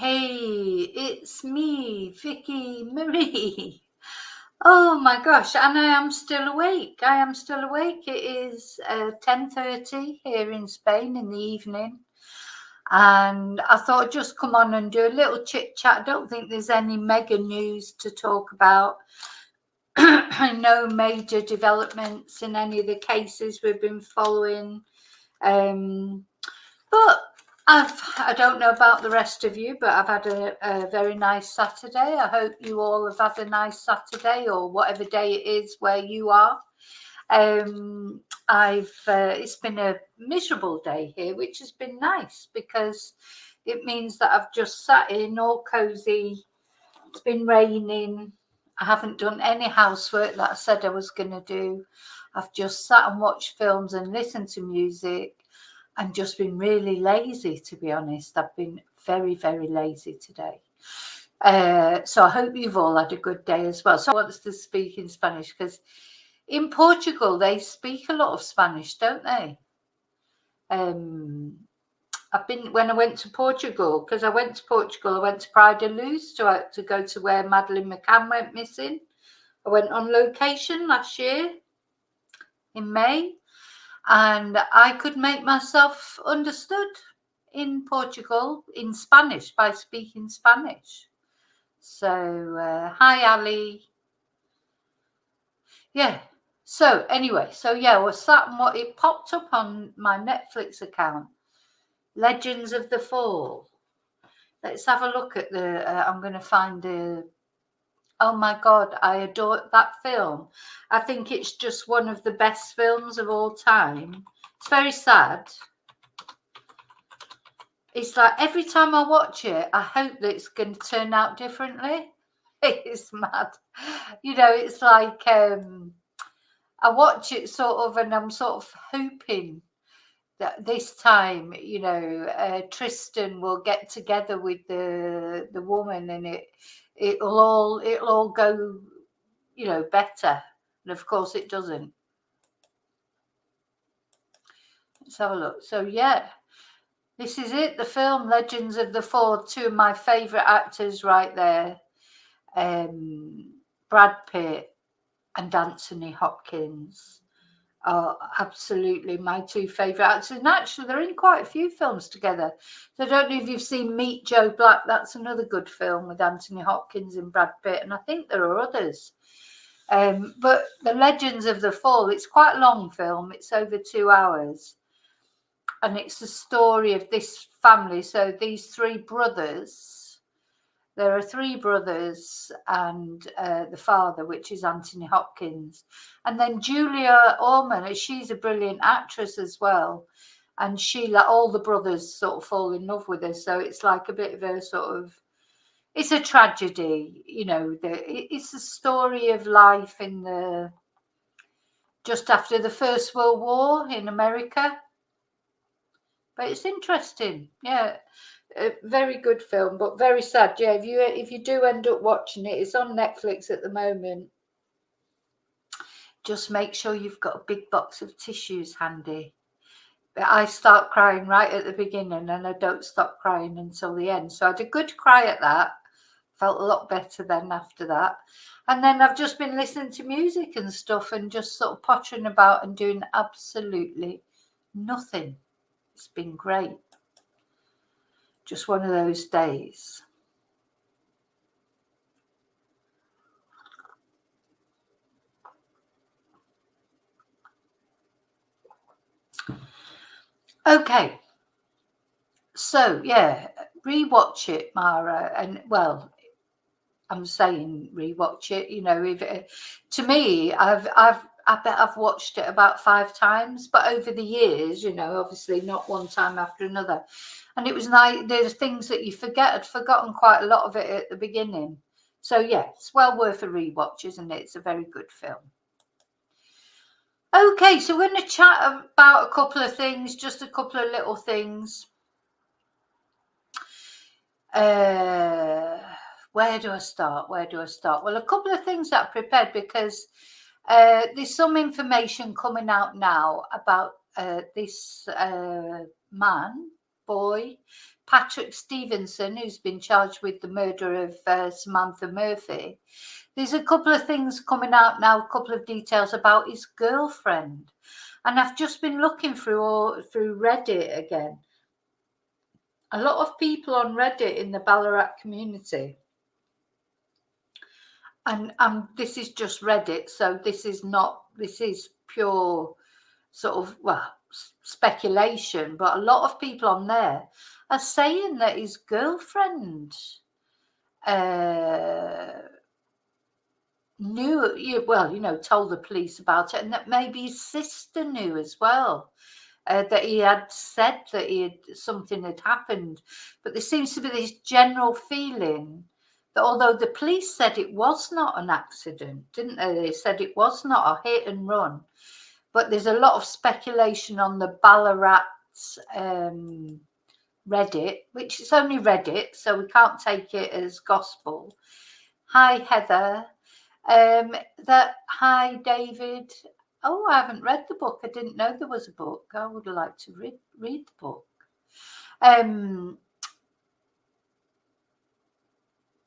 Hey, it's me, Vicky Marie. Oh my gosh, and I am still awake. I am still awake. It is 10:30 here in Spain in the evening, and I thought I'd just come on and do a little chit chat. I don't think there's any mega news to talk about. No major developments in any of the cases we've been following. But I don't know about the rest of you, but I've had a very nice Saturday. I hope you all have had a nice Saturday or whatever day it is where you are. It's been a miserable day here, which has been nice because it means that I've just sat in all cozy. It's been raining. I haven't done any housework that I said I was going to do. I've just sat and watched films and listened to music and just been really lazy, to be honest. I've been very, very lazy today. So I hope you've all had a good day as well. So I want to speak in Spanish because in Portugal, they speak a lot of Spanish, don't they? When I went to Portugal, because I went to Praia da Luz to go to where Madeleine McCann went missing. I went on location last year in May, and I could make myself understood in Portugal in Spanish by speaking Spanish. So, hi, Ali. Yeah. So anyway, we're sat and what it popped up on my Netflix account. Legends of the Fall. Let's have a look at the. I'm going to find the. Oh my God, I adore that film. I think it's just one of the best films of all time. It's very sad. It's like every time I watch it, I hope that it's going to turn out differently. It's mad. It's like I watch it sort of and I'm sort of hoping that this time, Tristan will get together with the woman and it'll all go, better. And of course it doesn't. Let's have a look. So yeah, this is it. The film Legends of the Fall. Two of my favourite actors right there. Brad Pitt and Anthony Hopkins are absolutely my two favourite actors. And actually, they're in quite a few films together. So I don't know if you've seen Meet Joe Black. That's another good film with Anthony Hopkins and Brad Pitt. And I think there are others. But The Legends of the Fall, it's quite a long film. It's over 2 hours. And it's the story of this family. So these three brothers, there are three brothers and the father, which is Anthony Hopkins. And then Julia Ormond, she's a brilliant actress as well. And she, like all the brothers, sort of fall in love with her. So it's like a bit of a sort of, it's a tragedy, it's a story of life just after the First World War in America. But it's interesting. Yeah. A very good film, but very sad. Yeah, if you do end up watching it, it's on Netflix at the moment. Just make sure you've got a big box of tissues handy. But I start crying right at the beginning and I don't stop crying until the end. So I had a good cry at that. Felt a lot better then after that. And then I've just been listening to music and stuff and just sort of pottering about and doing absolutely nothing. It's been great. Just one of those days. Okay. So yeah, rewatch it, Mara. And well, I'm saying rewatch it. If to me, I bet I've watched it about 5 times, but over the years, obviously not one time after another. And it was nice. There's things that you forget. I'd forgotten quite a lot of it at the beginning. So yeah, it's well worth a rewatch, isn't it? It's a very good film. Okay, so we're going to chat about a couple of things, just a couple of little things. Where do I start? Well, a couple of things that I prepared because there's some information coming out now about this man, boy, Patrick Stephenson, who's been charged with the murder of Samantha Murphy. There's a couple of things coming out now, a couple of details about his girlfriend. And I've just been looking through Reddit again. A lot of people on Reddit in the Ballarat community, and this is just Reddit, so this is pure sort of, well, speculation, but a lot of people on there are saying that his girlfriend knew, well, told the police about it, and that maybe his sister knew as well. That he had said that something had happened, but there seems to be this general feeling that although the police said it was not an accident, didn't they? They said it was not a hit and run, but there's a lot of speculation on the Ballarat Reddit, which is only Reddit, so we can't take it as gospel. Hi, Heather. Hi, David. Oh, I haven't read the book. I didn't know there was a book. I would like to read the book.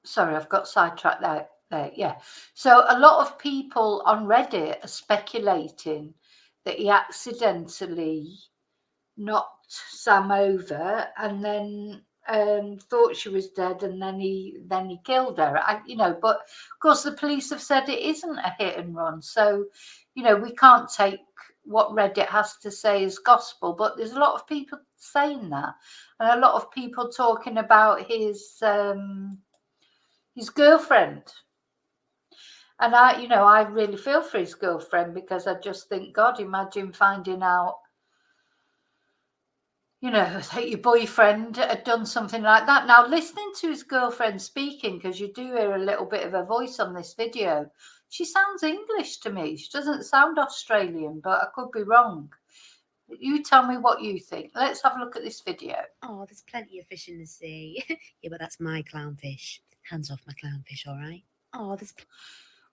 Sorry, I've got sidetracked there. Yeah. So a lot of people on Reddit are speculating that he accidentally knocked Sam over and then thought she was dead, and then he killed her. But of course the police have said it isn't a hit and run, so we can't take what Reddit has to say as gospel. But there's a lot of people saying that, and a lot of people talking about his girlfriend. And I really feel for his girlfriend, because I just think, God, imagine finding out that your boyfriend had done something like that. Now, listening to his girlfriend speaking, because you do hear a little bit of her voice on this video, she sounds English to me. She doesn't sound Australian, but I could be wrong. You tell me what you think. Let's have a look at this video. Oh, there's plenty of fish in the sea. Yeah, but that's my clownfish. Hands off my clownfish, all right? Oh,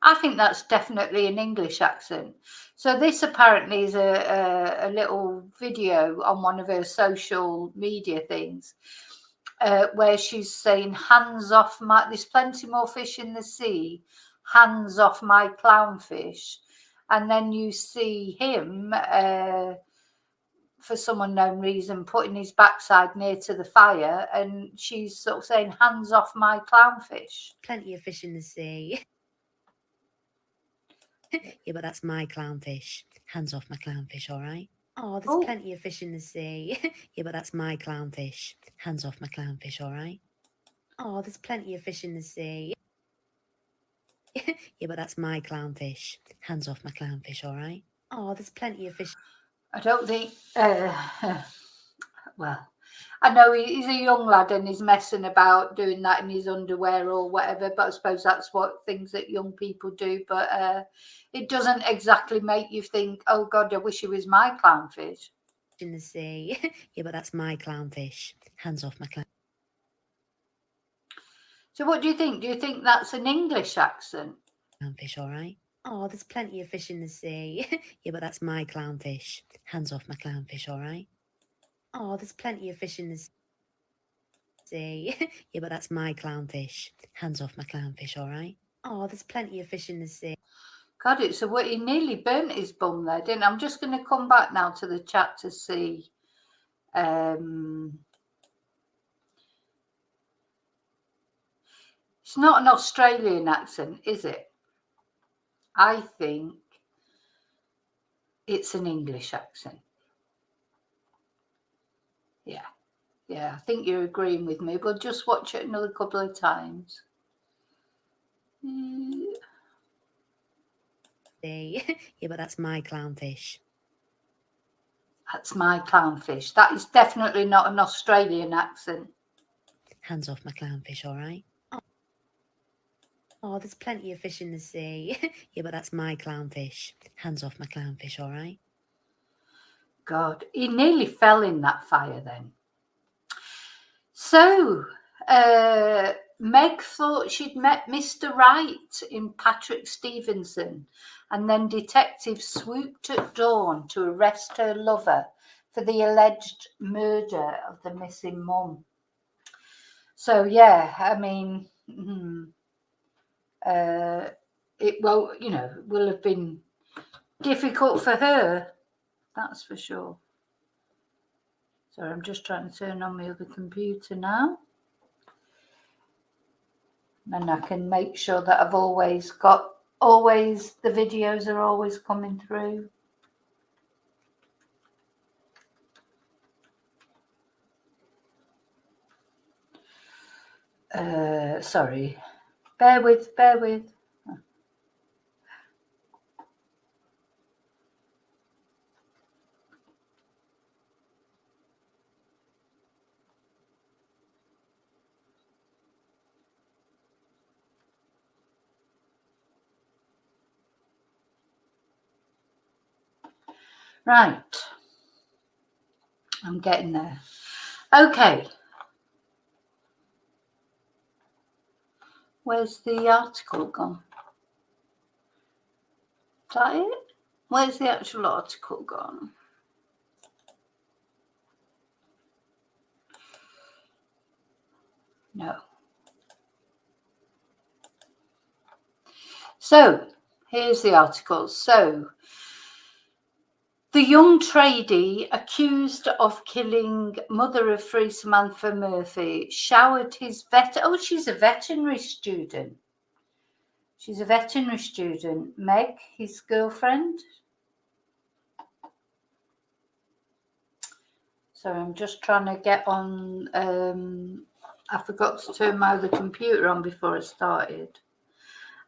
I think that's definitely an English accent. So this apparently is a little video on one of her social media things where she's saying, hands off there's plenty more fish in the sea, hands off my clownfish. And then you see him, for some unknown reason, putting his backside near to the fire, and she's sort of saying, hands off my clownfish. Plenty of fish in the sea. Yeah, but that's my clownfish. Hands off my clownfish, all right? Oh, there's plenty of fish in the sea. Yeah, but that's my clownfish. Hands off my clownfish, all right? Oh, there's plenty of fish in the sea. Yeah, but that's my clownfish. Hands off my clownfish, all right? Oh, there's plenty of fish. I don't think, well, I know he's a young lad and he's messing about doing that in his underwear or whatever, but I suppose that's what things that young people do. But it doesn't exactly make you think, oh God, I wish he was my clownfish. In the sea. Yeah, but that's my clownfish. Hands off my clown. So what do you think? Do you think that's an English accent? Clownfish, all right? Oh, there's plenty of fish in the sea. Yeah, but that's my clownfish. Hands off my clownfish, all right? Oh, there's plenty of fish in the sea. Yeah, but that's my clownfish. Hands off my clownfish, all right? Oh, there's plenty of fish in the sea. God, he nearly burnt his bum there, didn't he? I'm just going to come back now to the chat to see. It's not an Australian accent, is it? I think it's an English accent. Yeah. I think you're agreeing with me. We'll just watch it another couple of times. Yeah, but that's my clownfish. That's my clownfish. That is definitely not an Australian accent. Hands off my clownfish, all right? Oh, there's plenty of fish in the sea. Yeah, but that's my clownfish. Hands off my clownfish, all right? God, he nearly fell in that fire then. So, Meg thought she'd met Mr. Right in Patrick Stephenson, and then detectives swooped at dawn to arrest her lover, for the alleged murder of the missing mum. So yeah, I mean, it will have been difficult for her, that's for sure. Sorry, I'm just trying to turn on my other computer now, and I can make sure that I've always the videos are always coming through. Sorry, bear with. Right, I'm getting there. Okay, where's the article gone? Is that it? Where's the actual article gone? No. So here's the article. So the young tradie accused of killing mother of three Samantha Murphy showered his she's a veterinary student. She's a veterinary student. Meg, his girlfriend. Sorry, I'm just trying to get on. I forgot to turn my other computer on before I started.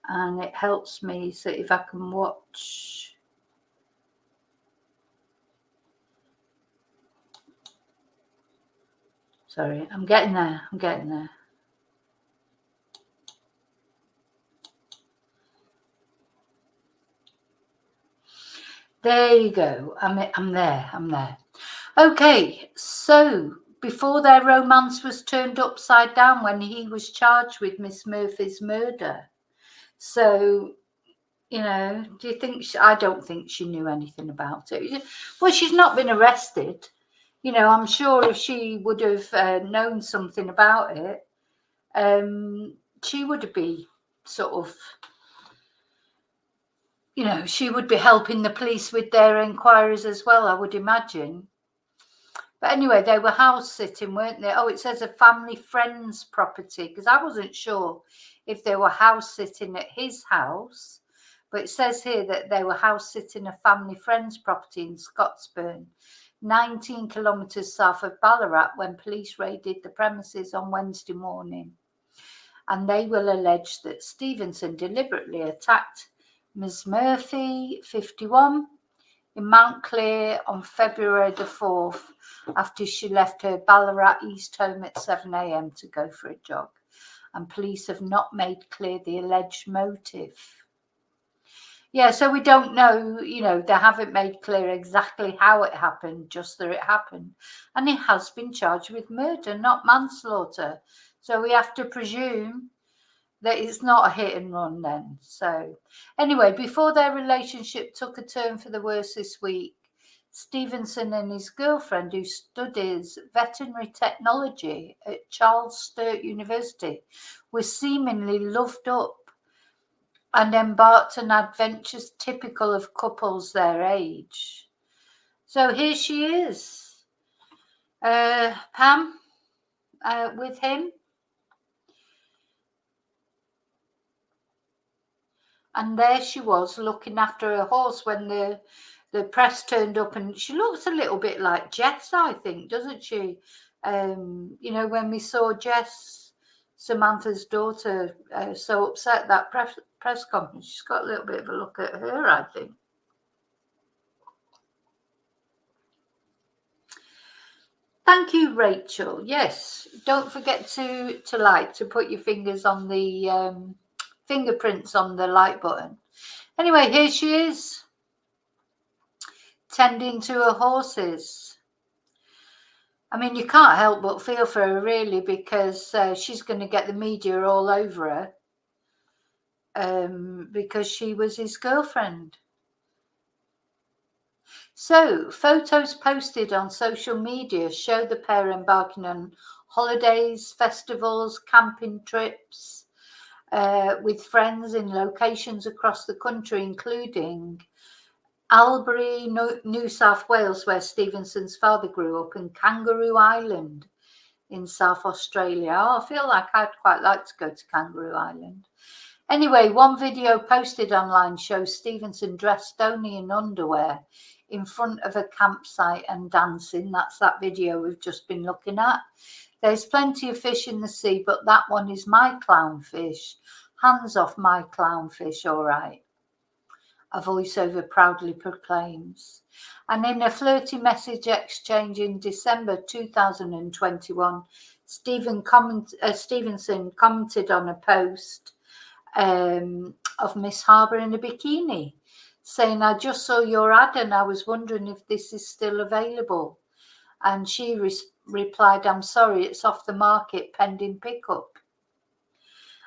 And it helps me so if I can watch. Sorry, I'm getting there. There you go. I'm there. Okay, so before their romance was turned upside down when he was charged with Miss Murphy's murder. So, do you think I don't think she knew anything about it. Well, she's not been arrested. I'm sure if she would have known something about it, she would be sort of, she would be helping the police with their inquiries as well, I would imagine. But anyway, they were house sitting, weren't they? Oh, it says a family friend's property, because I wasn't sure if they were house sitting at his house. But it says here that they were house sitting a family friend's property in Scottsburn, 19 kilometres south of Ballarat, when police raided the premises on Wednesday morning. And they will allege that Stephenson deliberately attacked Ms. Murphy, 51, in Mount Clear on February the 4th, after she left her Ballarat East home at 7 a.m. to go for a jog. And police have not made clear the alleged motive. Yeah, so we don't know, they haven't made clear exactly how it happened, just that it happened. And he has been charged with murder, not manslaughter. So we have to presume that it's not a hit and run then. So anyway, before their relationship took a turn for the worse this week, Stephenson and his girlfriend, who studies veterinary technology at Charles Sturt University, were seemingly loved up and embarked on adventures typical of couples their age. So here she is, Pam, with him. And there she was looking after her horse when the press turned up, and she looks a little bit like Jess, I think, doesn't she? When we saw Jess, Samantha's daughter, so upset that press conference, she's got a little bit of a look at her, I think. Thank you, Rachel. Yes, don't forget to put your fingers on the fingerprints on the like button. Anyway, here she is, tending to her horses. I mean, you can't help but feel for her, really, because she's going to get the media all over her because she was his girlfriend. So, photos posted on social media show the pair embarking on holidays, festivals, camping trips with friends in locations across the country, including Albury, New South Wales, where Stephenson's father grew up, and Kangaroo Island in South Australia. Oh, I feel like I'd quite like to go to Kangaroo Island. Anyway, one video posted online shows Stephenson dressed only in underwear in front of a campsite and dancing. That's that video we've just been looking at. There's plenty of fish in the sea, but that one is my clownfish. Hands off my clownfish, all right. A voiceover proudly proclaims. And in a flirty message exchange in December 2021, Stephenson commented on a post of Miss Harbour in a bikini, saying, "I just saw your ad and I was wondering if this is still available." And she replied, "I'm sorry, it's off the market pending pickup."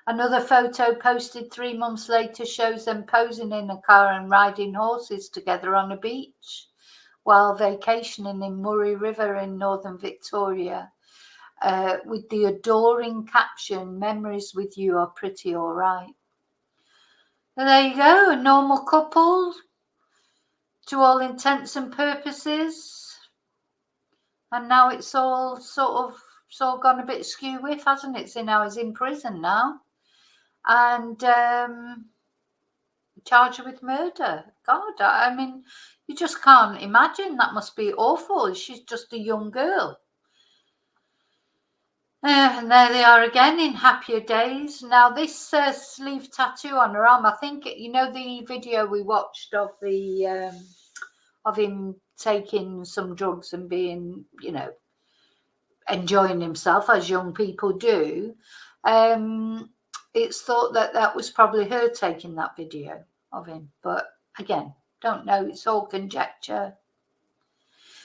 Another photo posted 3 months later shows them posing in a car and riding horses together on a beach while vacationing in Murray River in northern Victoria, with the adoring caption, "Memories with you are pretty all right." And there you go, a normal couple to all intents and purposes. And now it's all gone a bit skew with, hasn't it? So now he's in prison now. And charged with murder. God, I mean, you just can't imagine. That must be awful. She's just a young girl. And there they are again in happier days. Now, this sleeve tattoo on her arm, I think, you know, the video we watched of the of him taking some drugs and being, you know, enjoying himself as young people do. It's thought that that was probably her taking that video of him, but again, don't know. It's all conjecture.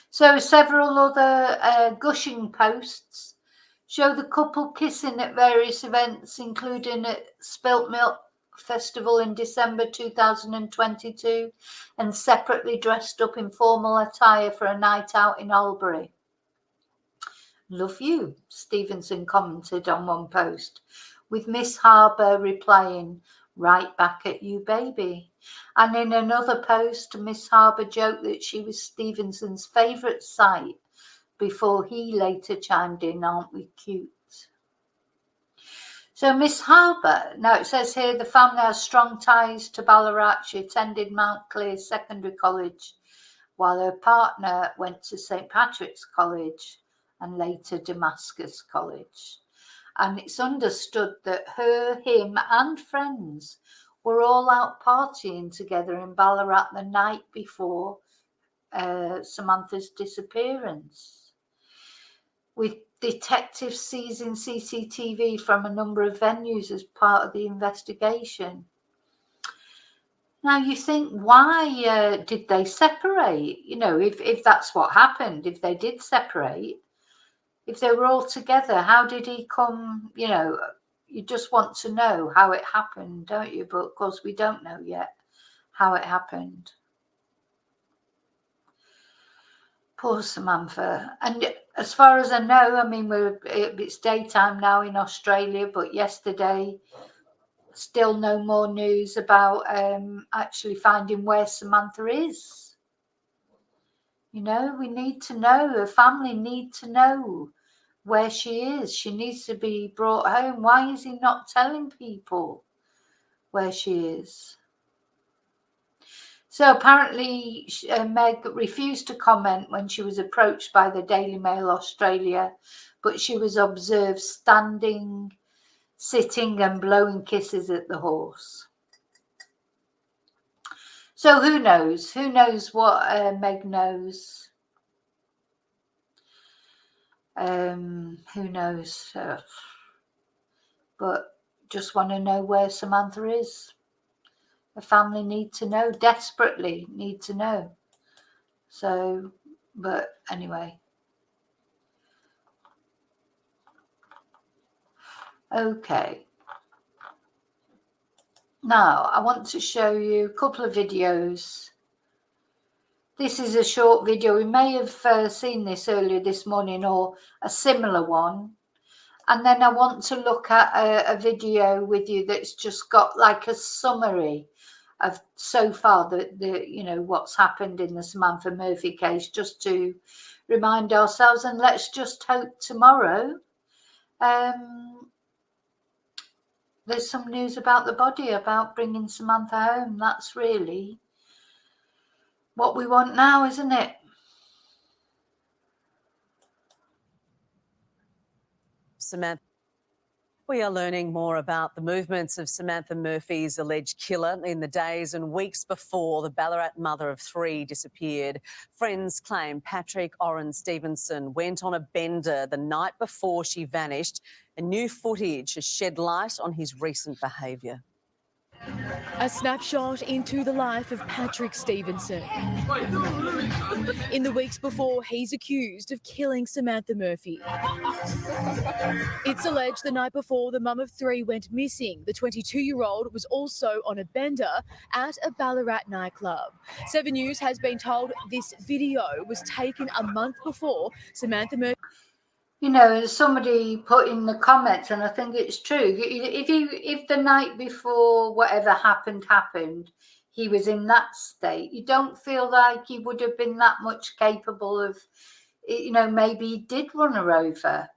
So several other gushing posts show the couple kissing at various events, including at Spilt Milk Festival in December 2022, and separately dressed up in formal attire for a night out in Albury. "Love you," Stephenson commented on one post, with Miss Harbour replying, "Right back at you, baby." And in another post, Miss Harbour joked that she was Stephenson's favourite sight before he later chimed in, "Aren't we cute?" So Miss Harbour, now it says here the family has strong ties to Ballarat. She attended Mount Clear Secondary College, while her partner went to St Patrick's College and later Damascus College. And it's understood that her, him and friends were all out partying together in Ballarat the night before Samantha's disappearance, with detectives seizing CCTV from a number of venues as part of the investigation. Now you think, why did they separate? You know, if that's what happened, if they did separate, if they were all together, how did he come? You know, you just want to know how it happened, don't you? But of course, we don't know yet how it happened. Poor Samantha. And as far as I know, I mean, it's daytime now in Australia, but yesterday, still no more news about actually finding where Samantha is. You know, we need to know, her family need to know where she is. She needs to be brought home. Why is he not telling people where she is? So apparently Meg refused to comment when she was approached by the Daily Mail Australia, but she was observed standing, sitting and blowing kisses at the horse. So who knows? Who knows what Meg knows? Who knows? But just want to know where Samantha is. The family need to know, desperately need to know. So, but anyway. Okay. Now, I want to show you a couple of videos. This is a short video. We may have seen this earlier this morning or a similar one. And then I want to look at a video with you that's just got like a summary of so far what's happened in the Samantha Murphy case, just to remind ourselves. And let's just hope tomorrow there's some news about the body, about bringing Samantha home. That's really what we want now, isn't it? Samantha. We are learning more about the movements of Samantha Murphy's alleged killer in the days and weeks before the Ballarat mother of three disappeared. Friends claim Patrick Stephenson went on a bender the night before she vanished, and new footage has shed light on his recent behaviour. A snapshot into the life of Patrick Stephenson. In the weeks before he's accused of killing Samantha Murphy. It's alleged the night before the mum of three went missing, the 22-year-old was also on a bender at a Ballarat nightclub. 7 News has been told this video was taken a month before Samantha Murphy. You know, somebody put in the comments, and I think it's true. If the night before whatever happened, he was in that state, you don't feel like he would have been that much capable of, maybe he did run her over,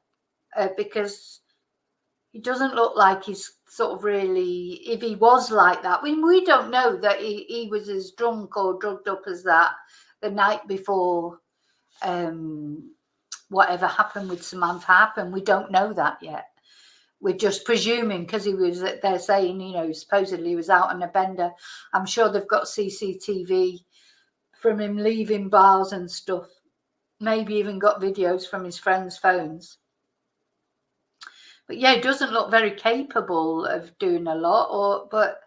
because he doesn't look like he's sort of really, if he was like that. We don't know that he was as drunk or drugged up as that the night before whatever happened with Samantha happened. We don't know that yet. We're just presuming, because they're saying, supposedly he was out on a bender. I'm sure they've got CCTV from him leaving bars and stuff. Maybe even got videos from his friends' phones. But yeah, he doesn't look very capable of doing a lot, but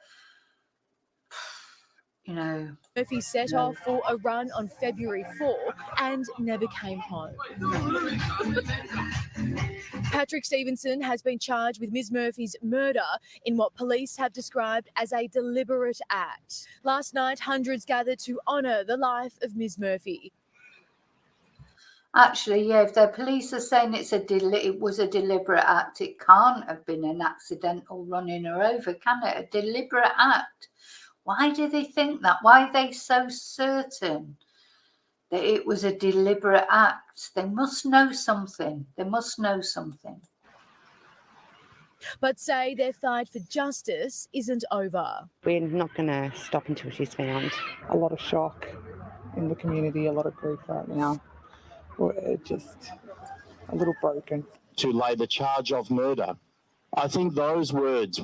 Murphy set off for a run on February 4 and never came home. Patrick Stephenson has been charged with Ms. Murphy's murder in what police have described as a deliberate act. Last night, hundreds gathered to honour the life of Ms. Murphy. Actually, yeah, if the police are saying it was a deliberate act, it can't have been an accidental running her over, can it? A deliberate act. Why do they think that? Why are they so certain that it was a deliberate act? They must know something. They must know something. But say their fight for justice isn't over. We're not going to stop until she's found. A lot of shock in the community, a lot of grief right now. We're just a little broken. To lay the charge of murder. I think those words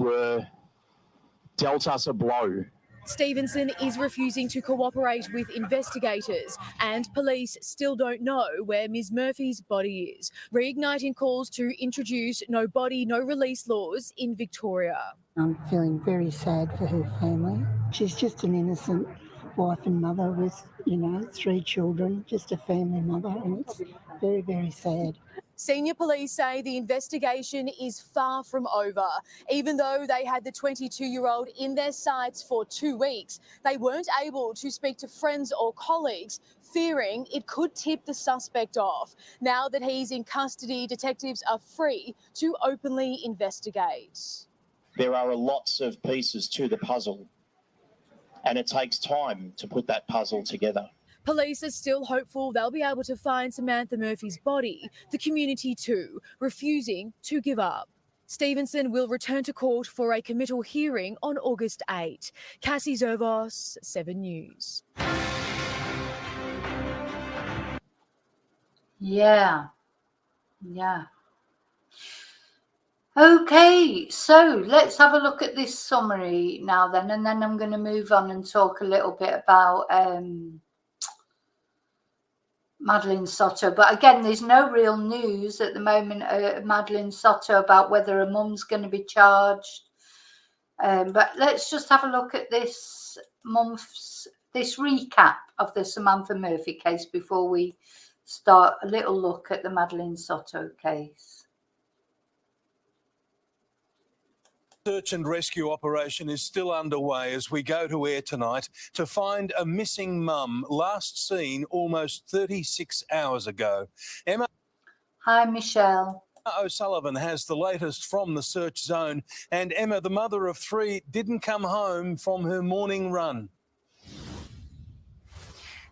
dealt us a blow. Stephenson is refusing to cooperate with investigators, and police still don't know where Ms. Murphy's body is, reigniting calls to introduce no body, no release laws in Victoria. I'm feeling very sad for her family. She's just an innocent wife and mother with, 3 children, just a family mother, and it's very, very sad. Senior police say the investigation is far from over. Even though they had the 22-year-old in their sights for 2 weeks, they weren't able to speak to friends or colleagues, fearing it could tip the suspect off. Now that he's in custody, detectives are free to openly investigate. There are lots of pieces to the puzzle, and it takes time to put that puzzle together. Police are still hopeful they'll be able to find Samantha Murphy's body, the community too, refusing to give up. Stephenson will return to court for a committal hearing on August 8. Cassie Zervos, 7 News. Yeah. Okay, so let's have a look at this summary now then, and then I'm going to move on and talk a little bit about Madeleine Soto. But again, there's no real news at the moment, Madeleine Soto, about whether her mum's going to be charged. But let's just have a look at this recap of the Samantha Murphy case before we start a little look at the Madeleine Soto case. Search and rescue operation is still underway as we go to air tonight to find a missing mum, last seen almost 36 hours ago. Emma Hi, Michelle. O'Sullivan has the latest from the search zone. And Emma, the mother of three, didn't come home from her morning run.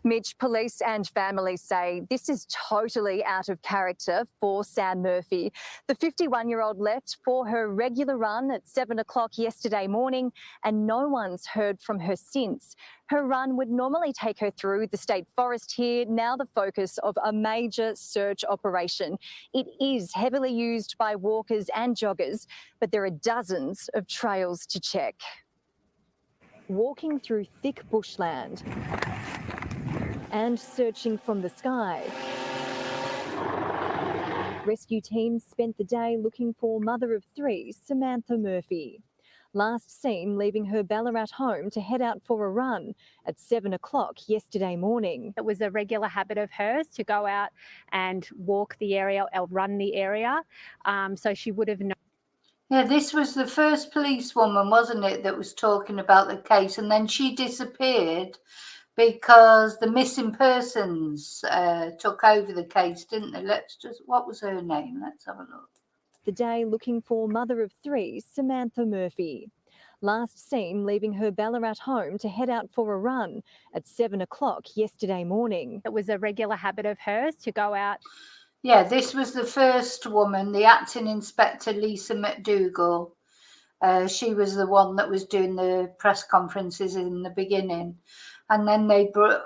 Mitch, police and families say this is totally out of character for Sam Murphy. The 51-year-old left for her regular run at 7 o'clock yesterday morning and no one's heard from her since. Her run would normally take her through the state forest here, now the focus of a major search operation. It is heavily used by walkers and joggers, but there are dozens of trails to check. Walking through thick bushland and searching from the sky. Rescue teams spent the day looking for mother of three, Samantha Murphy. Last seen leaving her Ballarat home to head out for a run at 7 o'clock yesterday morning. It was a regular habit of hers to go out and walk the area or run the area, so she would have known. Yeah, this was the first policewoman, wasn't it, that was talking about the case, and then she disappeared because the missing persons took over the case, didn't they? What was her name? Let's have a look. The day looking for mother of three, Samantha Murphy. Last seen leaving her Ballarat home to head out for a run at 7 o'clock yesterday morning. It was a regular habit of hers to go out. Yeah, this was the first woman, the acting inspector, Lisa McDougall. She was the one that was doing the press conferences in the beginning. And then they brought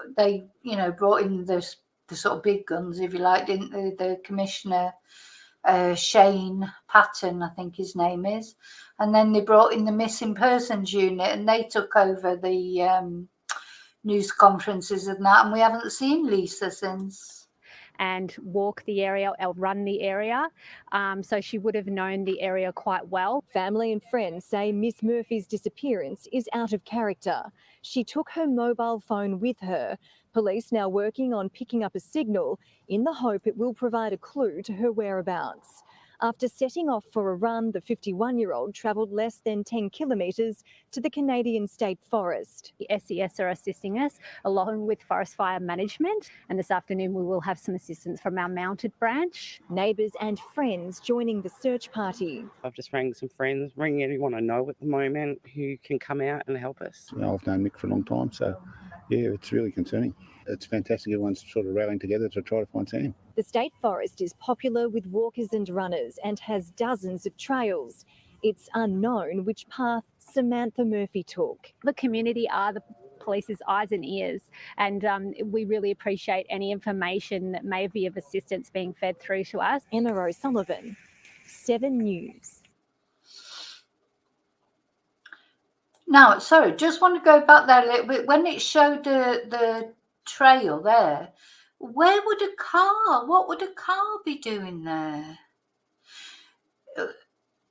in the sort of big guns, if you like, didn't they? The commissioner, Shane Patton, I think his name is. And then they brought in the missing persons unit and they took over the news conferences and that. And we haven't seen Lisa since. And walk the area or run the area, so she would have known the area quite well. Family and friends say Miss Murphy's disappearance is out of character. She took her mobile phone with her. Police now working on picking up a signal in the hope it will provide a clue to her whereabouts. After setting off for a run, the 51-year-old travelled less than 10 kilometres to the Canadian State Forest. The SES are assisting us along with Forest Fire Management, and this afternoon we will have some assistance from our mounted branch. Neighbours and friends joining the search party. I've just rang some friends, ringing anyone I know at the moment who can come out and help us. You know, I've known Mick for a long time, so yeah, it's really concerning. It's fantastic everyone's sort of rallying together to try to find Sam. The State Forest is popular with walkers and runners and has dozens of trails. It's unknown which path Samantha Murphy took. The community are the police's eyes and ears, and we really appreciate any information that may be of assistance being fed through to us. Emma O'Sullivan, 7 News. Now, sorry, just want to go back there a little bit. When it showed the trail there, what would a car be doing there?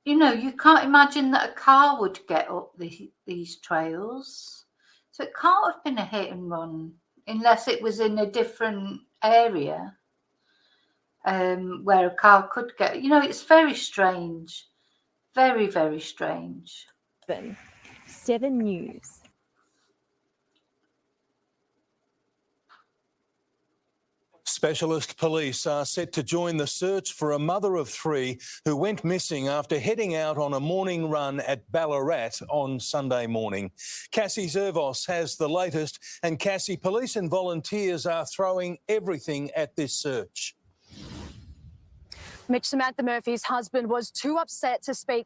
You know, you can't imagine that a car would get up these trails. So it can't have been a hit and run unless it was in a different area where a car could get. You know, it's very strange. Very, very strange. 7 News. Specialist police are set to join the search for a mother of three who went missing after heading out on a morning run at Ballarat on Sunday morning. Cassie Zervos has the latest, and Cassie, police and volunteers are throwing everything at this search. Mitch, Samantha Murphy's husband was too upset to speak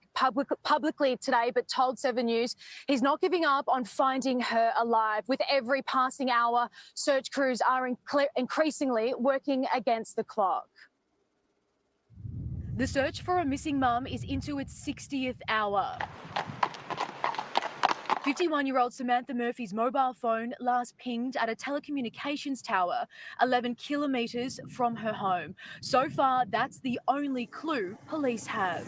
publicly today, but told 7 News he's not giving up on finding her alive. With every passing hour, search crews are increasingly working against the clock. The search for a missing mum is into its 60th hour. 51-year-old Samantha Murphy's mobile phone last pinged at a telecommunications tower 11 kilometres from her home. So far, that's the only clue police have.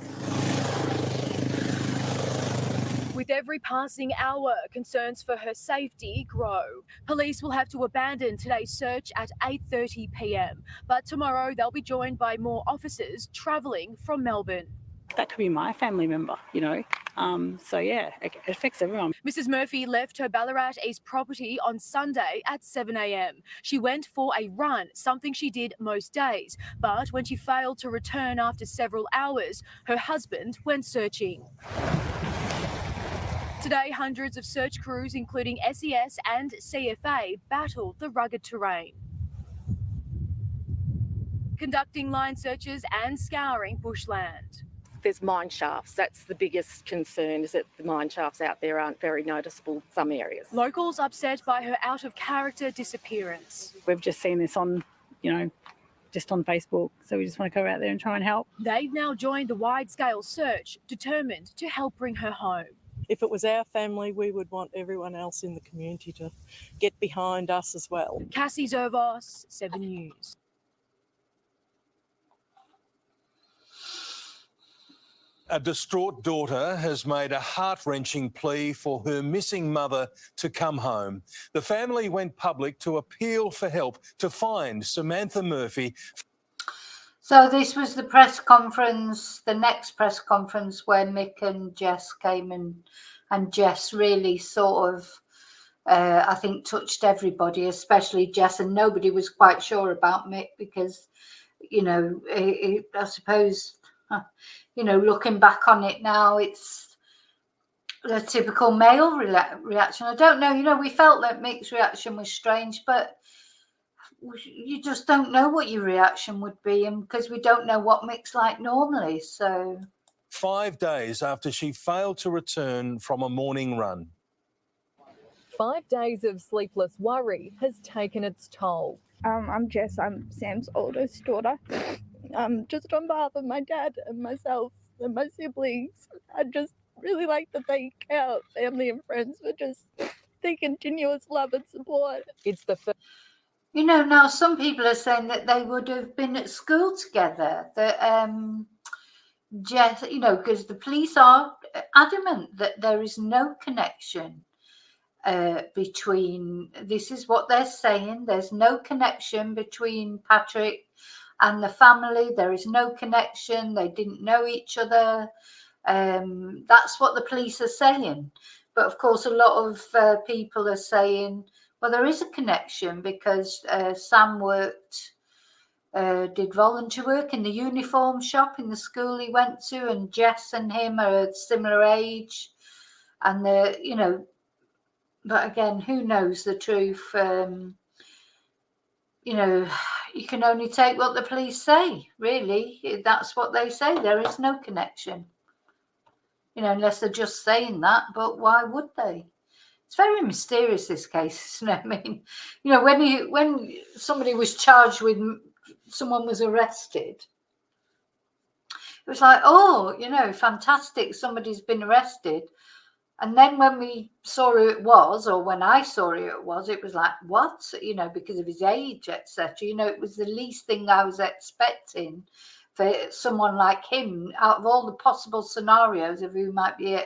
With every passing hour, concerns for her safety grow. Police will have to abandon today's search at 8:30 p.m. But tomorrow they'll be joined by more officers travelling from Melbourne. that could be my family member, you know. So yeah, it affects everyone. Mrs. Murphy left her Ballarat East property on Sunday at 7 a.m. She went for a run, something she did most days. But when she failed to return after several hours, her husband went searching. Today, hundreds of search crews, including SES and CFA, battled the rugged terrain, conducting line searches and scouring bushland. There's mine shafts. That's the biggest concern, is that the mine shafts out there aren't very noticeable in some areas. Locals upset by her out-of-character disappearance. We've just seen this on, you know, just on Facebook, so we just want to go out there and try and help. They've now joined the wide-scale search, determined to help bring her home. If it was our family, we would want everyone else in the community to get behind us as well. Cassie Zervos, 7 News. A distraught daughter has made a heart-wrenching plea for her missing mother to come home. The family went public to appeal for help to find Samantha Murphy. So this was the press conference, the next press conference where Mick and Jess came in, and Jess really sort of, I think, touched everybody, especially Jess, and nobody was quite sure about Mick because, you know, I suppose, you know, looking back on it now, it's the typical male reaction. I don't know, you know, we felt that Mick's reaction was strange, but you just don't know what your reaction would be, and because we don't know what Mick's like normally. So 5 days after she failed to return from a morning run. 5 days of sleepless worry has taken its toll. I'm Jess. I'm Sam's oldest daughter. Just on behalf of my dad and myself and my siblings, I'd just really like to thank our family and friends for just their continuous love and support. It's the first. You know, now some people are saying that they would have been at school together. That Jess, you know, because the police are adamant that there is no connection between. This is what they're saying. There's no connection between Patrick and the family. There is no connection. They didn't know each other. That's what the police are saying. But of course, a lot of people are saying, well, there is a connection because Sam did volunteer work in the uniform shop in the school he went to, and Jess and him are a similar age. And, you know, but again, who knows the truth? You know, you can only take what the police say, really. That's what they say. There is no connection. You know, unless they're just saying that, but why would they? It's very mysterious, this case, isn't it? I mean, you know, when somebody was charged with, someone was arrested, it was like, oh, you know, fantastic, somebody's been arrested. And then when we saw who it was, or when I saw who it was like, what? You know, because of his age, etc. You know, it was the least thing I was expecting for someone like him. Out of all the possible scenarios of who might be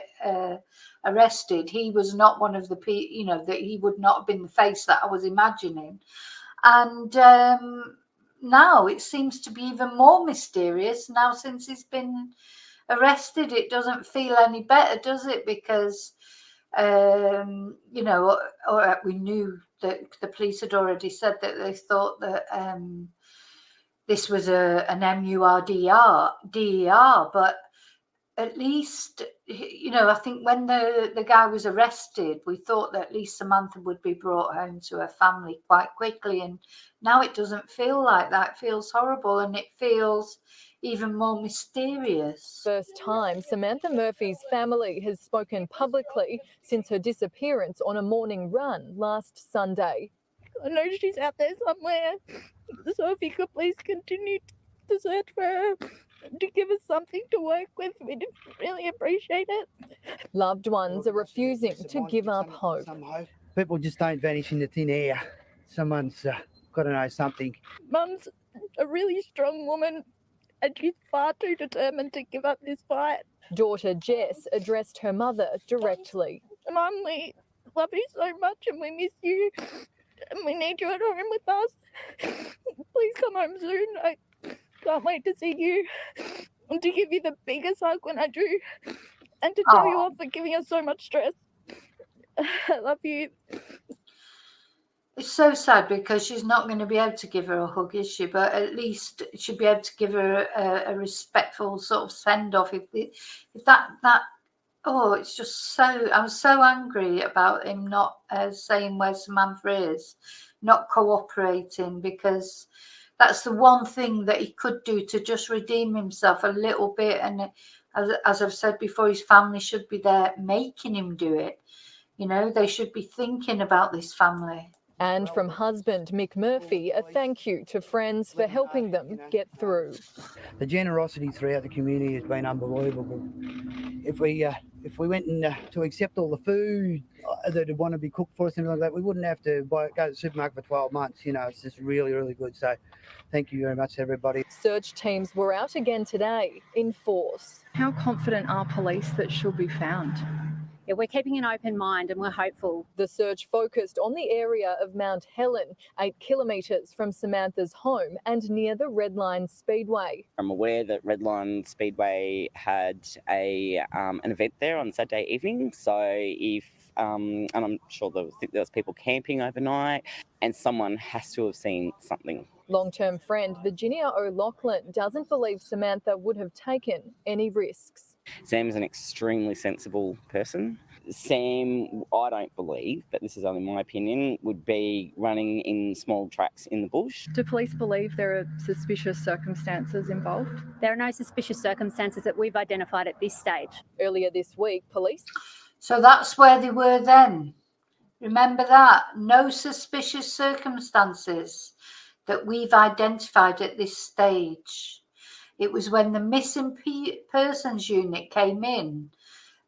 arrested, he was not one of the people, you know, that he would not have been the face that I was imagining. And now it seems to be even more mysterious now since he's been arrested. It doesn't feel any better, does it? Because you know, or we knew that the police had already said that they thought that this was an MURDER, but at least, you know, I think when the guy was arrested, we thought that at least Samantha would be brought home to her family quite quickly, and now it doesn't feel like that. It feels horrible, and it feels even more mysterious. First time Samantha Murphy's family has spoken publicly since her disappearance on a morning run last Sunday. I know she's out there somewhere, so if you could please continue to search for her, to give us something to work with, we'd really appreciate it. Loved ones are refusing to give up hope. People just don't vanish into thin air. Someone's got to know something. Mum's a really strong woman, and she's far too determined to give up this fight. Daughter Jess addressed her mother directly. Mum, we love you so much and we miss you, and we need you at home with us. Please come home soon. I can't wait to see you. and to give you the biggest hug when I do, and to tell you off for giving us so much stress. I love you. It's so sad because she's not going to be able to give her a hug, is she? But at least she'll be able to give her a respectful sort of send off. If that oh, it's just so. I'm so angry about him not saying where Samantha is, not cooperating, because that's the one thing that he could do to just redeem himself a little bit. And as I've said before, his family should be there making him do it. You know, they should be thinking about this family. And from husband Mick Murphy, a thank you to friends for helping them get through. The generosity throughout the community has been unbelievable. If we went and to accept all the food that would want to be cooked for us and like that, we wouldn't have to go to the supermarket for 12 months. You know, it's just really, really good. So thank you very much, everybody. Search teams were out again today in force. How confident are police that she'll be found? Yeah, we're keeping an open mind and we're hopeful. The search focused on the area of Mount Helen, 8 kilometres from Samantha's home and near the Red Line Speedway. I'm aware that Red Line Speedway had an event there on Saturday evening. So and I'm sure there was people camping overnight, and someone has to have seen something. Long-term friend Virginia O'Loughlin doesn't believe Samantha would have taken any risks. Sam's an extremely sensible person. Sam, I don't believe, but this is only my opinion, would be running in small tracks in the bush. Do police believe there are suspicious circumstances involved? There are no suspicious circumstances that we've identified at this stage. Earlier this week, police... So that's where they were then. Remember that. No suspicious circumstances that we've identified at this stage. It was when the missing persons unit came in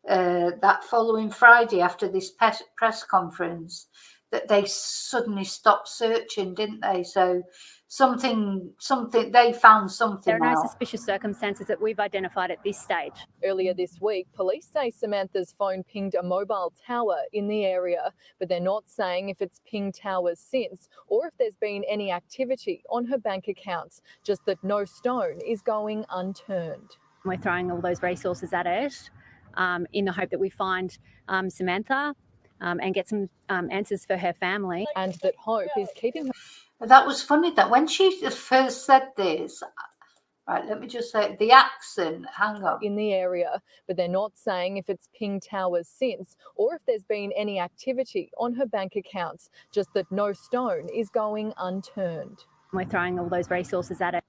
that following Friday after this press conference that they suddenly stopped searching, didn't they? So something they found something. There are no out. suspicious circumstances that we've identified at this stage. Earlier this week, police say Samantha's phone pinged a mobile tower in the area, but they're not saying if it's pinged towers since or if there's been any activity on her bank accounts, just that no stone is going unturned. We're throwing all those resources at it in the hope that we find Samantha and get some answers for her family. And that hope is keeping her... That was funny that when she first said this, right, let me just say the accent, hang on. In the area, but they're not saying if it's pinged towers since or if there's been any activity on her bank accounts, just that no stone is going unturned. We're throwing all those resources at it.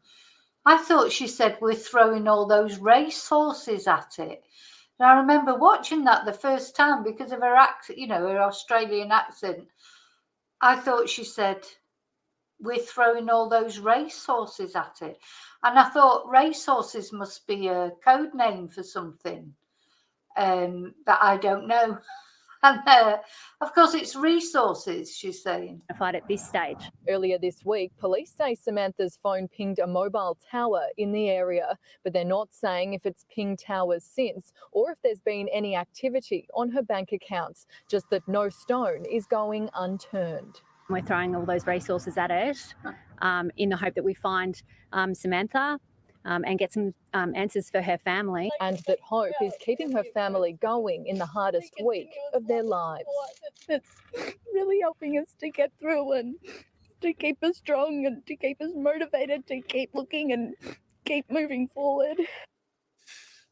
I thought she said we're throwing all those racehorses at it. And I remember watching that the first time because of her accent, you know, her Australian accent. I thought she said, we're throwing all those racehorses at it. And I thought racehorses must be a code name for something that I don't know. And of course, it's resources, she's saying. Fight at this stage. Earlier this week, police say Samantha's phone pinged a mobile tower in the area, but they're not saying if it's pinged towers since or if there's been any activity on her bank accounts, just that no stone is going unturned. We're throwing all those resources at it in the hope that we find Samantha and get some answers for her family. And that hope is keeping her family going in the hardest week of their lives. It's really helping us to get through and to keep us strong and to keep us motivated to keep looking and keep moving forward.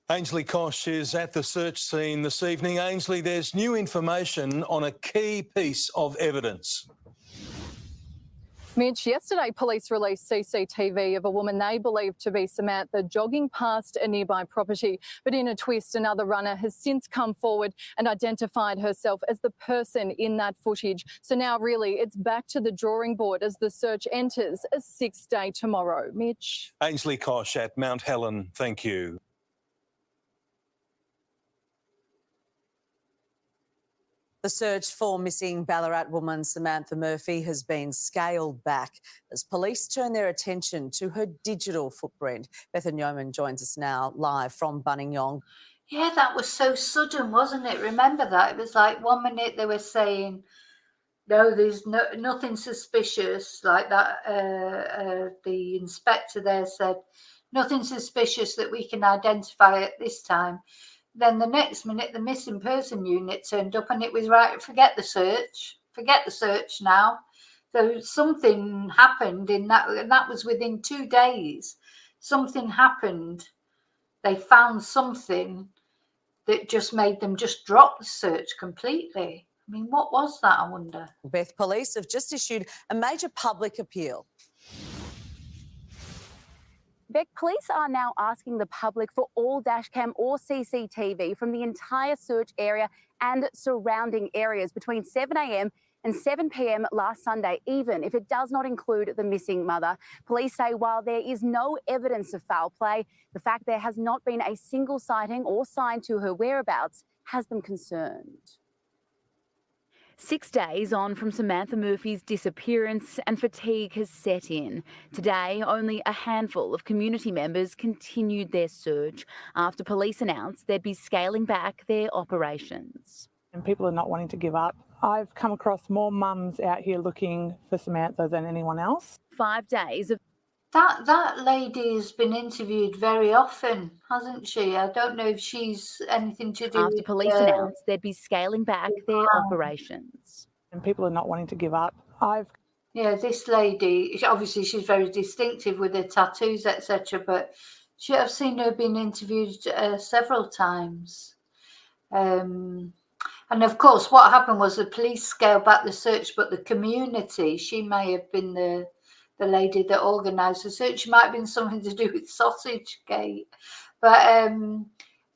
Ainsley Kosh is at the search scene this evening. Ainsley, there's new information on a key piece of evidence. Mitch, yesterday police released CCTV of a woman they believe to be Samantha jogging past a nearby property. But in a twist, another runner has since come forward and identified herself as the person in that footage. So now really it's back to the drawing board as the search enters a 6-day tomorrow. Mitch. Ainsley Kosh at Mount Helen, thank you. The search for missing Ballarat woman Samantha Murphy has been scaled back as police turn their attention to her digital footprint. Bethan Yeoman joins us now live from Buninyong. Yeah, that was so sudden, wasn't it? Remember that? It was like 1 minute they were saying, no, there's nothing suspicious like that. The inspector there said, Nothing suspicious that we can identify at this time. Then the next minute, the missing person unit turned up and it was right, forget the search now. So something happened in that, and that was within 2 days. Something happened. They found something that just made them just drop the search completely. I mean, what was that, I wonder? Beth Police have just issued a major public appeal. Beck, police are now asking the public for all dashcam or CCTV from the entire search area and surrounding areas between 7 a.m. and 7 p.m. last Sunday, even if it does not include the missing mother. Police say while there is no evidence of foul play, the fact there has not been a single sighting or sign to her whereabouts has them concerned. 6 days on from Samantha Murphy's disappearance, and fatigue has set in. Today, only a handful of community members continued their search after police announced they'd be scaling back their operations. And people are not wanting to give up. I've come across more mums out here looking for Samantha than anyone else. 5 days of That lady has been interviewed very often, hasn't she? I don't know if she's anything to do after with police announced they'd be scaling back their operations. And people are not wanting to give up. Yeah, this lady, obviously she's very distinctive with her tattoos, etc. But I've seen her being interviewed several times. And of course, what happened was the police scaled back the search, but the community, she may have been the lady that organised the search. It might have been something to do with Sausage Gate. But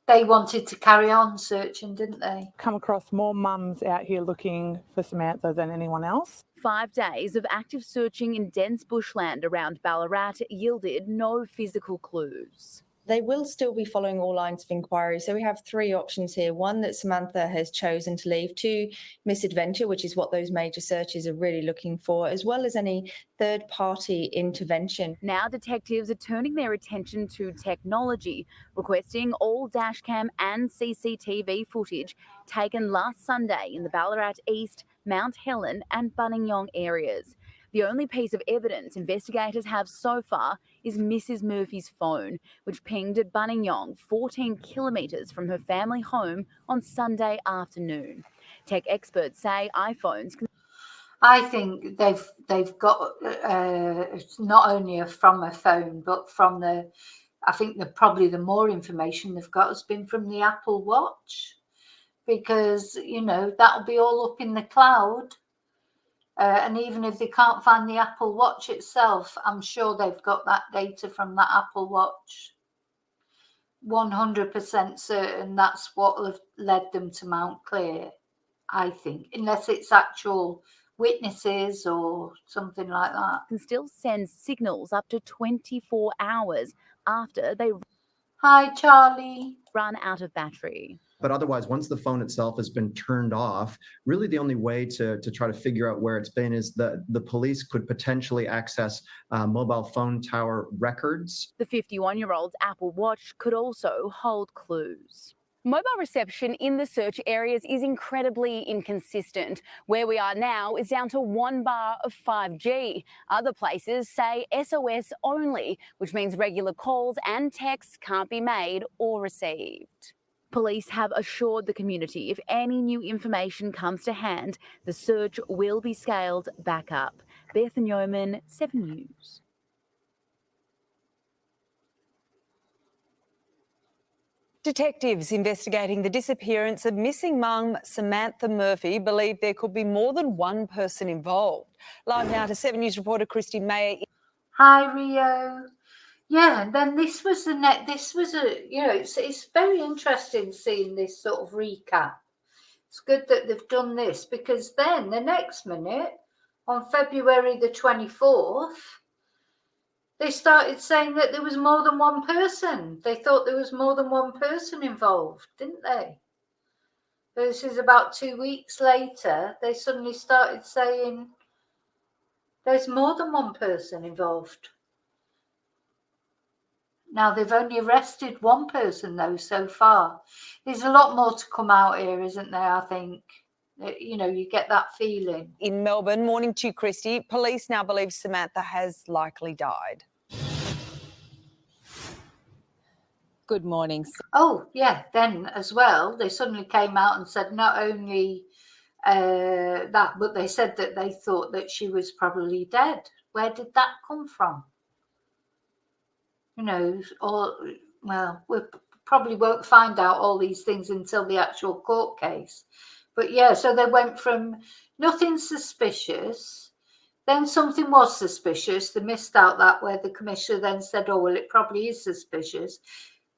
they wanted to carry on searching, didn't they? Come across more mums out here looking for Samantha than anyone else. 5 days of active searching in dense bushland around Ballarat yielded no physical clues. They will still be following all lines of inquiry. So we have 3 options here. 1, that Samantha has chosen to leave. 2, misadventure, which is what those major searches are really looking for, as well as any third-party intervention. Now detectives are turning their attention to technology, requesting all dashcam and CCTV footage taken last Sunday in the Ballarat East, Mount Helen and Buninyong areas. The only piece of evidence investigators have so far is Mrs. Murphy's phone, which pinged at Buninyong, 14 kilometres from her family home on Sunday afternoon. Tech experts say iPhones can... I think they've got not only from a phone, but from the... I think probably the more information they've got has been from the Apple Watch, because, you know, that'll be all up in the cloud. And even if they can't find the Apple Watch itself, I'm sure they've got that data from that Apple Watch. 100% certain that's what have led them to Mount Clear, I think, unless it's actual witnesses or something like that. Can still send signals up to 24 hours after they... Hi, Charlie. ...run out of battery. But otherwise, once the phone itself has been turned off, really the only way to try to figure out where it's been is that the police could potentially access mobile phone tower records. The 51-year-old's Apple Watch could also hold clues. Mobile reception in the search areas is incredibly inconsistent. Where we are now is down to 1 bar of 5G. Other places say SOS only, which means regular calls and texts can't be made or received. Police have assured the community if any new information comes to hand, the search will be scaled back up. Beth Yeoman, 7 News. Detectives investigating the disappearance of missing mum Samantha Murphy believe there could be more than one person involved. Live now to 7 News reporter Christy Mayer. Hi, Rio. Yeah, and then this was it's very interesting seeing this sort of recap. It's good that they've done this, because then the next minute, on February the 24th, they started saying that there was more than one person. They thought there was more than one person involved, didn't they? This is about 2 weeks later, they suddenly started saying there's more than one person involved. Now, they've only arrested one person, though, so far. There's a lot more to come out here, isn't there, I think? You know, you get that feeling. In Melbourne, morning to you, Christy. Police now believe Samantha has likely died. Good morning. Oh, yeah, then as well, they suddenly came out and said not only that, but they said that they thought that she was probably dead. Where did that come from? You know, or, well, we probably won't find out all these things until the actual court case. But yeah, so they went from nothing suspicious, then something was suspicious. They missed out that where the commissioner then said, oh, well, it probably is suspicious.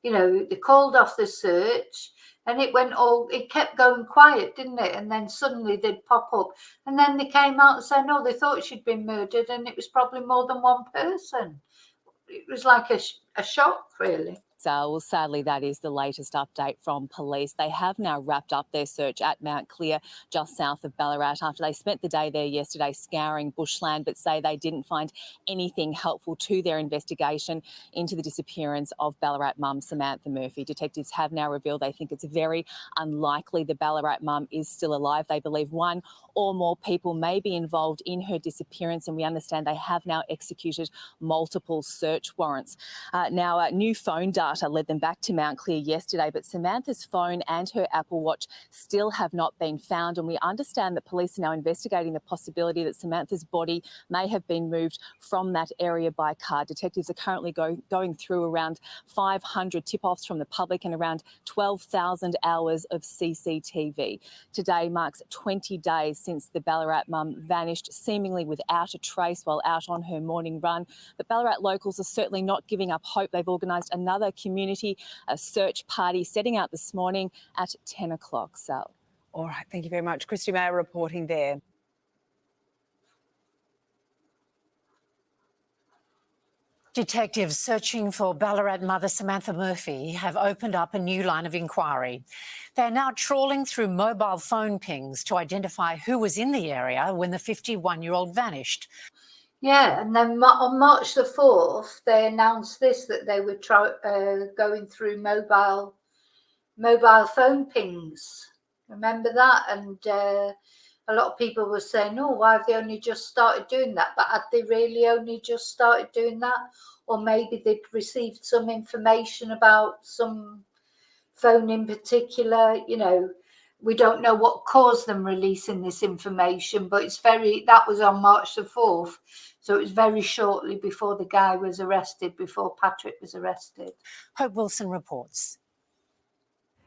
You know, they called off the search and it kept going quiet, didn't it? And then suddenly they'd pop up and then they came out and said, no, they thought she'd been murdered and it was probably more than one person. It was like a shock, really. Well, sadly, that is the latest update from police. They have now wrapped up their search at Mount Clear, just south of Ballarat, after they spent the day there yesterday scouring bushland, but say they didn't find anything helpful to their investigation into the disappearance of Ballarat mum Samantha Murphy. Detectives have now revealed they think it's very unlikely the Ballarat mum is still alive. They believe one or more people may be involved in her disappearance, and we understand they have now executed multiple search warrants. New phone data led them back to Mount Clear yesterday, but Samantha's phone and her Apple Watch still have not been found, and we understand that police are now investigating the possibility that Samantha's body may have been moved from that area by car. Detectives are currently going through around 500 tip-offs from the public and around 12,000 hours of CCTV. Today marks 20 days since the Ballarat mum vanished, seemingly without a trace while out on her morning run. But Ballarat locals are certainly not giving up hope. They've organised another community search party setting out this morning at 10 o'clock. So, all right, thank you very much. Christy Mayer reporting there. Detectives searching for Ballarat mother Samantha Murphy have opened up a new line of inquiry. They're now trawling through mobile phone pings to identify who was in the area when the 51-year-old vanished. Yeah, and then on March the 4th, they announced that they were going through mobile phone pings. Remember that? And a lot of people were saying, oh, why have they only just started doing that? But had they really only just started doing that? Or maybe they'd received some information about some phone in particular, you know. We don't know what caused them releasing this information, but that was on March the 4th. So it was very shortly before the guy was arrested, before Patrick was arrested. Hope Wilson reports.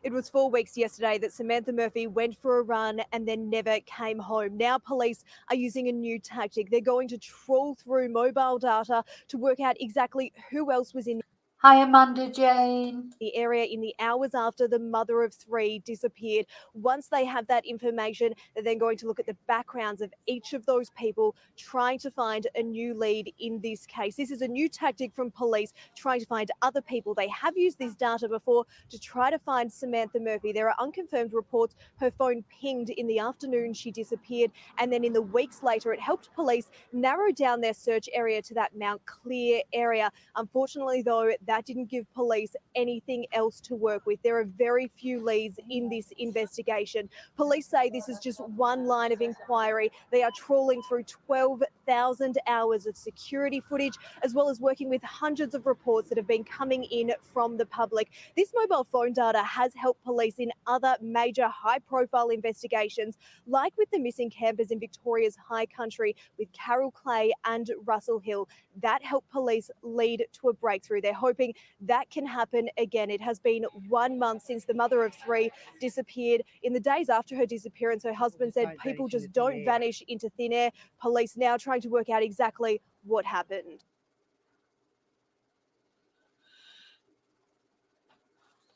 It was 4 weeks yesterday that Samantha Murphy went for a run and then never came home. Now police are using a new tactic. They're going to trawl through mobile data to work out exactly who else was in Hi, Amanda Jane. The area in the hours after the mother of three disappeared. Once they have that information, they're then going to look at the backgrounds of each of those people, trying to find a new lead in this case. This is a new tactic from police, trying to find other people. They have used this data before to try to find Samantha Murphy. There are unconfirmed reports her phone pinged in the afternoon she disappeared, and then in the weeks later it helped police narrow down their search area to that Mount Clear area. Unfortunately, though, that didn't give police anything else to work with. There are very few leads in this investigation. Police say this is just one line of inquiry. They are trawling through 12,000 hours of security footage, as well as working with hundreds of reports that have been coming in from the public. This mobile phone data has helped police in other major high-profile investigations, like with the missing campers in Victoria's High Country with Carol Clay and Russell Hill. That helped police lead to a breakthrough. They're hoping that can happen again. It has been 1 month since the mother of three disappeared. In the days after her disappearance, her husband said people just don't vanish into thin air. Police now trying to work out exactly what happened.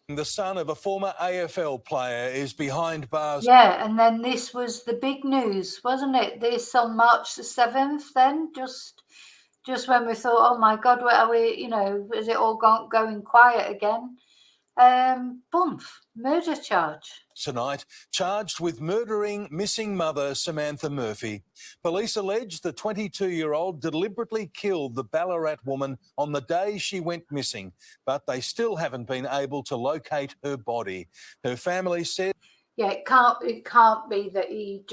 The son of a former AFL player is behind bars. Yeah, and then this was the big news, wasn't it? This on March the 7th then, just when we thought, oh my God, where are we, you know, is it all going quiet again? Murder charge. Tonight, charged with murdering missing mother Samantha Murphy. Police allege the 22-year-old deliberately killed the Ballarat woman on the day she went missing, but they still haven't been able to locate her body. Her family said... Yeah, it can't be that he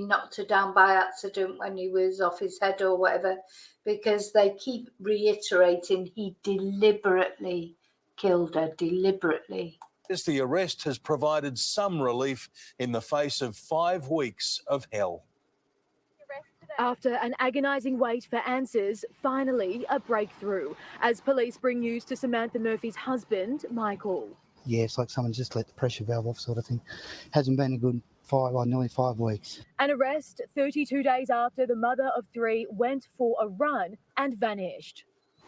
knocked her down by accident when he was off his head or whatever, because they keep reiterating he deliberately killed her deliberately. The arrest has provided some relief in the face of 5 weeks of hell. After an agonising wait for answers, finally a breakthrough as police bring news to Samantha Murphy's husband, Michael. Yeah, it's like someone just let the pressure valve off sort of thing. Hasn't been a good nearly 5 weeks. An arrest 32 days after the mother of 3 went for a run and vanished.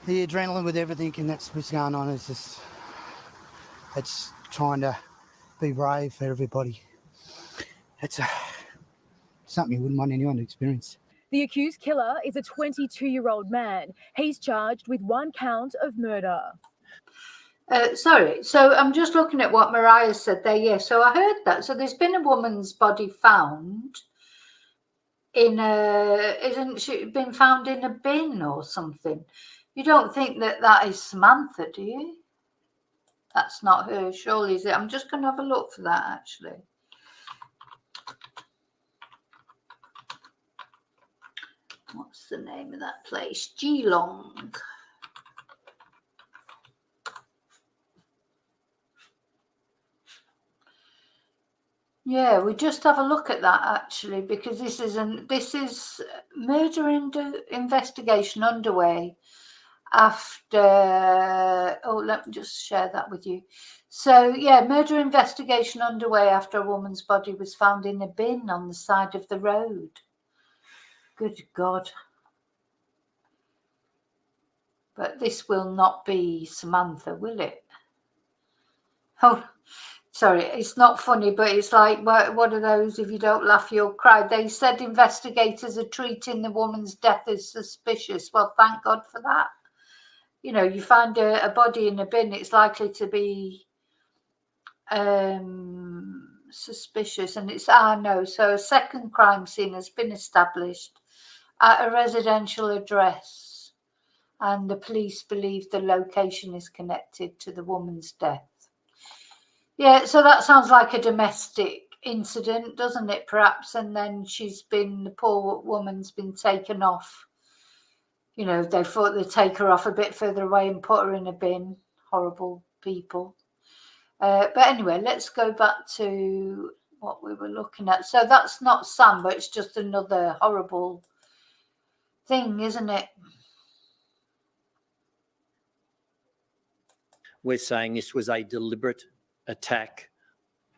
The adrenaline with everything and that's what's going on is just, it's trying to be brave for everybody. It's something you wouldn't want anyone to experience. The accused killer is a 22-year-old man. He's charged with 1 count of murder. Sorry, so I'm just looking at what Mariah said there. Yeah, so I heard that. So there's been a woman's body found in isn't she been found in a bin or something? You don't think that is Samantha, do you? That's not her, surely, is it? I'm just going to have a look for that, actually. What's the name of that place? Geelong. Yeah, we just have a look at that actually, because this is murder investigation underway after. Oh, let me just share that with you. So yeah, murder investigation underway after a woman's body was found in a bin on the side of the road. Good God! But this will not be Samantha, will it? Oh. Sorry, it's not funny, but it's like, what are those? If you don't laugh, you'll cry. They said investigators are treating the woman's death as suspicious. Well, thank God for that. You know, you find a body in a bin, it's likely to be suspicious. And it's, no. So a second crime scene has been established at a residential address. And the police believe the location is connected to the woman's death. Yeah, so that sounds like a domestic incident, doesn't it, perhaps? And then the poor woman's been taken off. You know, they thought they'd take her off a bit further away and put her in a bin. Horrible people. But anyway, let's go back to what we were looking at. So that's not Sam, but it's just another horrible thing, isn't it? We're saying this was a deliberate attack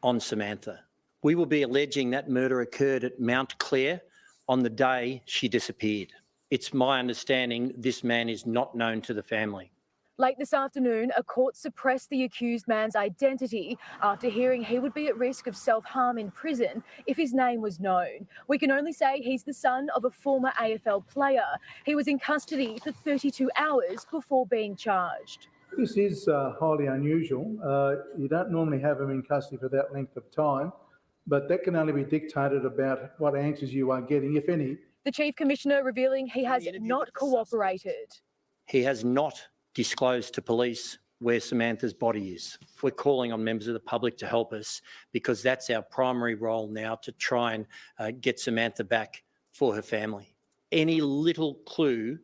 on Samantha. We will be alleging that murder occurred at Mount Clare on the day she disappeared. It's my understanding this man is not known to the family. Late this afternoon, a court suppressed the accused man's identity after hearing he would be at risk of self-harm in prison if his name was known. We can only say he's the son of a former AFL player. He was in custody for 32 hours before being charged. This is highly unusual. You don't normally have them in custody for that length of time, but that can only be dictated about what answers you are getting, if any. The Chief Commissioner revealing he has not cooperated. He has not disclosed to police where Samantha's body is. We're calling on members of the public to help us because that's our primary role now, to try and get Samantha back for her family. Any little clue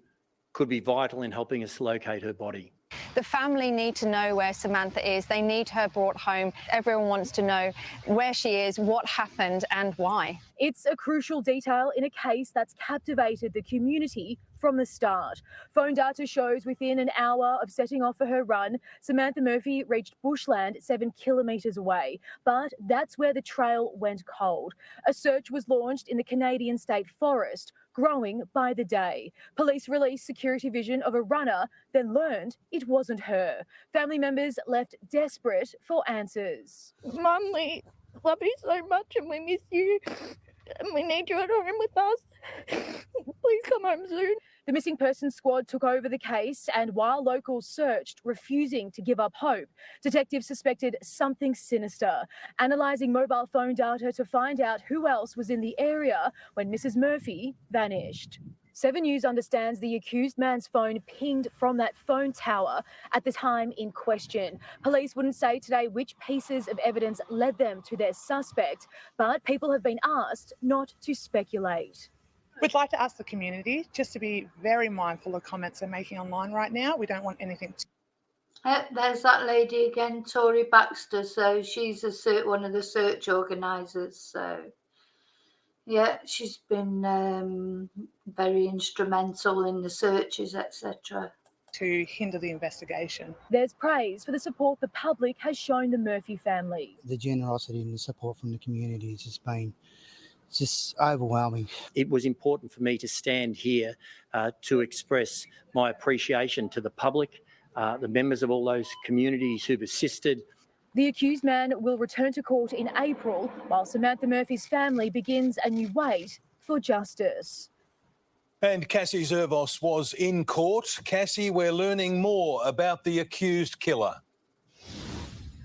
could be vital in helping us locate her body. The family need to know where Samantha is. They need her brought home. Everyone wants to know where she is, what happened and why. It's a crucial detail in a case that's captivated the community from the start. Phone data shows within an hour of setting off for her run, Samantha Murphy reached bushland 7 kilometres away. But that's where the trail went cold. A search was launched in the Canadian State Forest, growing by the day. Police released security vision of a runner, then learned it wasn't her. Family members left desperate for answers. Mum, we love you so much and we miss you. And we need you at home with us. Please come home soon. The missing persons squad took over the case, and while locals searched, refusing to give up hope, detectives suspected something sinister, analysing mobile phone data to find out who else was in the area when Mrs. Murphy vanished. 7 News understands the accused man's phone pinged from that phone tower at the time in question. Police wouldn't say today which pieces of evidence led them to their suspect, but people have been asked not to speculate. We'd like to ask the community just to be very mindful of comments they're making online right now. We don't want anything There's that lady again, Tori Baxter. So she's one of the search organisers. So yeah, she's been very instrumental in the searches, etc. To hinder the investigation. There's praise for the support the public has shown the Murphy family. The generosity and the support from the community has just been just overwhelming. It was important for me to stand here to express my appreciation to the public, the members of all those communities who've assisted. The accused man will return to court in April, while Samantha Murphy's family begins a new wait for justice. And Cassie Zervos was in court. Cassie, we're learning more about the accused killer.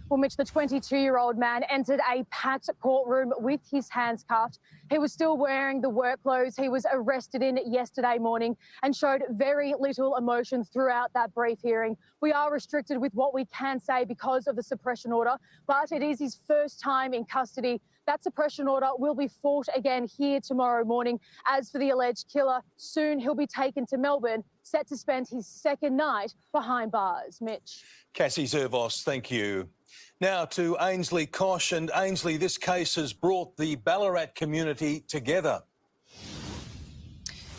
Well, Mitch, the 22-year-old man entered a packed courtroom with his hands cuffed. He was still wearing the work clothes he was arrested in yesterday morning and showed very little emotion throughout that brief hearing. We are restricted with what we can say because of the suppression order, but it is his first time in custody. That suppression order will be fought again here tomorrow morning. As for the alleged killer, soon he'll be taken to Melbourne, set to spend his second night behind bars. Mitch. Cassie Zervos, thank you. Now to Ainsley Kosh. And Ainsley, this case has brought the Ballarat community together.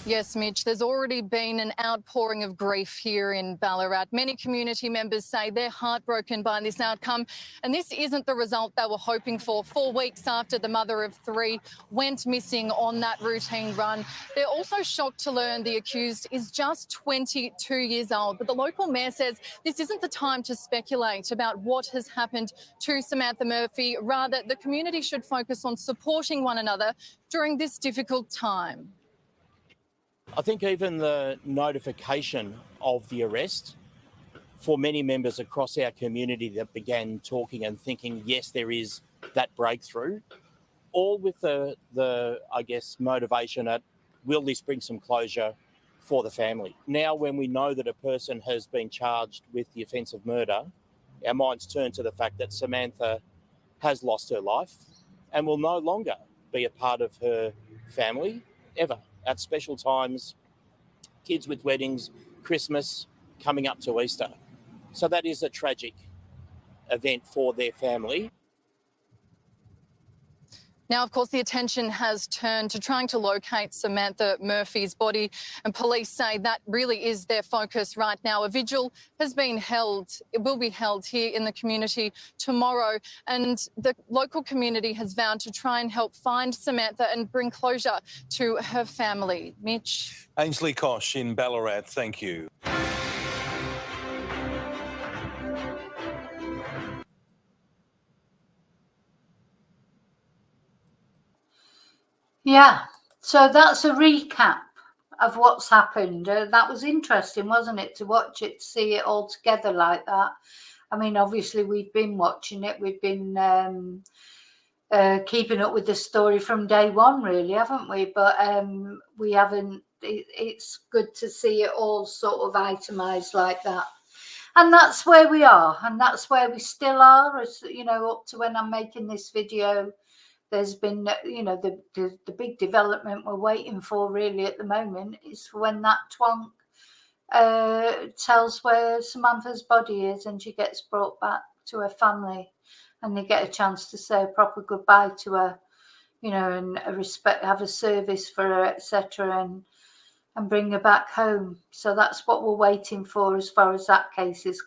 Yes, Mitch, there's already been an outpouring of grief here in Ballarat. Many community members say they're heartbroken by this outcome, and this isn't the result they were hoping for 4 weeks after the mother of three went missing on that routine run. They're also shocked to learn the accused is just 22 years old, but the local mayor says this isn't the time to speculate about what has happened to Samantha Murphy. Rather, the community should focus on supporting one another during this difficult time. I think even the notification of the arrest for many members across our community that began talking and thinking, yes, there is that breakthrough, all with the I guess, motivation at, will this bring some closure for the family? Now, when we know that a person has been charged with the offence of murder, our minds turn to the fact that Samantha has lost her life and will no longer be a part of her family ever. At special times, kids with weddings, Christmas, coming up to Easter. So that is a tragic event for their family. Now, of course, the attention has turned to trying to locate Samantha Murphy's body, and police say that really is their focus right now. A vigil has been held, it will be held here in the community tomorrow, and the local community has vowed to try and help find Samantha and bring closure to her family. Mitch. Ainsley Kosh in Ballarat, thank you. Yeah, so that's a recap of what's happened. That was interesting, wasn't it, to watch it, to see it all together like that. I mean, obviously, we've been watching it. We've been keeping up with the story from day one, really, haven't we? But we haven't. It's good to see it all sort of itemised like that. And that's where we are, and that's where we still are, as you know, up to when I'm making this video. There's been, you know, the big development we're waiting for really at the moment is for when that twonk tells where Samantha's body is and she gets brought back to her family and they get a chance to say a proper goodbye to her, you know, and have a service for her, etc., and bring her back home. So that's what we're waiting for as far as that case is